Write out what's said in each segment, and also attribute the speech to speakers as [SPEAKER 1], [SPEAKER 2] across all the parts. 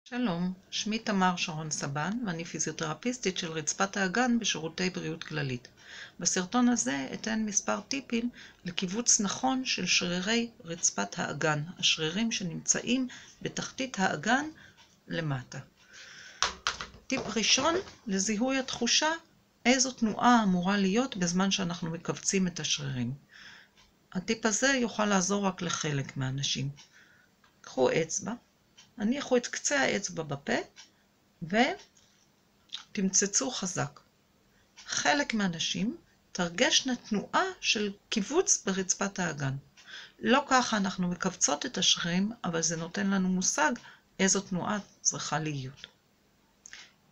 [SPEAKER 1] שלום, שמי תמר שרון סבן ואני פיזיותרפיסטית של רצפת האגן בשירותי בריאות כללית. בסרטון הזה אתן מספר טיפים לקיבוץ נכון של שרירי רצפת האגן, השרירים שנמצאים בתחתית האגן למטה. טיפ ראשון, לזיהוי התחושה, איזו תנועה אמורה להיות בזמן שאנחנו מכווצים את השרירים. הטיפ הזה יוכל לעזור רק לחלק מהאנשים. קחו אצבע. הניחו את קצה האצבע בפה ותמצצו חזק. חלק מהאנשים תרגשנה תנועה של קיבוץ ברצפת האגן. לא ככה אנחנו מכווצות את השרירים, אבל זה נותן לנו מושג איזו תנועה צריכה להיות.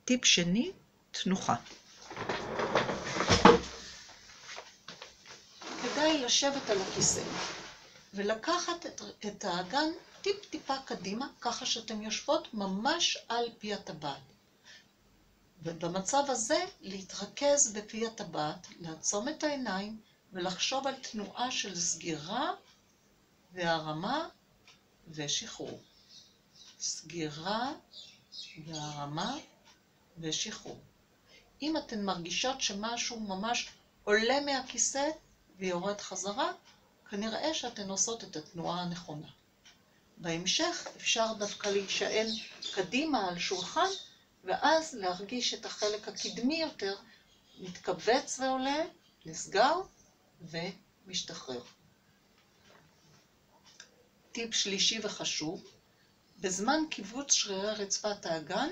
[SPEAKER 1] טיפ שני, תנוחה. כדאי לשבת על הכיסא ולקחת את האגן טיפה קדימה, ככה שאתם יושבות ממש על פי הטבעת. ובמצב הזה להתרכז בפי הטבעת, לעצום את העיניים ולחשוב על תנועה של סגירה והרמה ושחרור. סגירה והרמה ושחרור. אם אתן מרגישות שמשהו ממש עולה מהכיסא ויורד חזרה, כנראה שאתן עושות את התנועה הנכונה. בהמשך אפשר דווקא להישען קדימה על שולחן, ואז להרגיש את החלק הקדמי יותר, מתכווץ ועולה, נסגר ומשתחרר. טיפ שלישי וחשוב, בזמן קיבוץ שרירי רצפת האגן,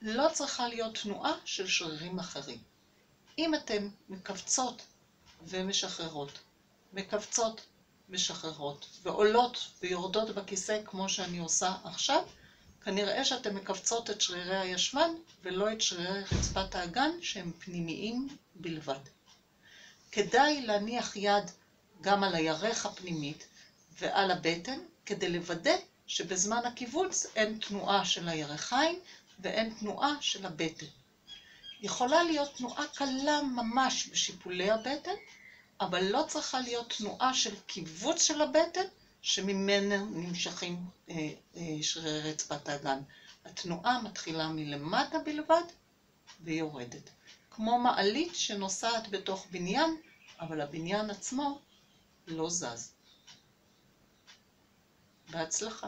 [SPEAKER 1] לא צריכה להיות תנועה של שרירים אחרים. אם אתן מכווצות ומשחררות, מכווצות משחררות ועולות ויורדות בכיסא כמו שאני עושה עכשיו, כנראה שאתם מכווצות את שרירי הישבן ולא את שרירי רצפת האגן שהם פנימיים בלבד. כדאי להניח יד גם על הירך הפנימית ועל הבטן כדי לוודא שבזמן הקיבוץ אין תנועה של הירכיים ואין תנועה של הבטן. יכולה להיות תנועה קלה ממש בשיפולי הבטן, אבל לא צריכה להיות תנועה של קיבוץ של הבטן, שממנה נמשכים שרירי רצפת האגן. התנועה מתחילה מלמטה בלבד ויורדת. כמו מעלית שנוסעת בתוך בניין, אבל הבניין עצמו לא זז. בהצלחה.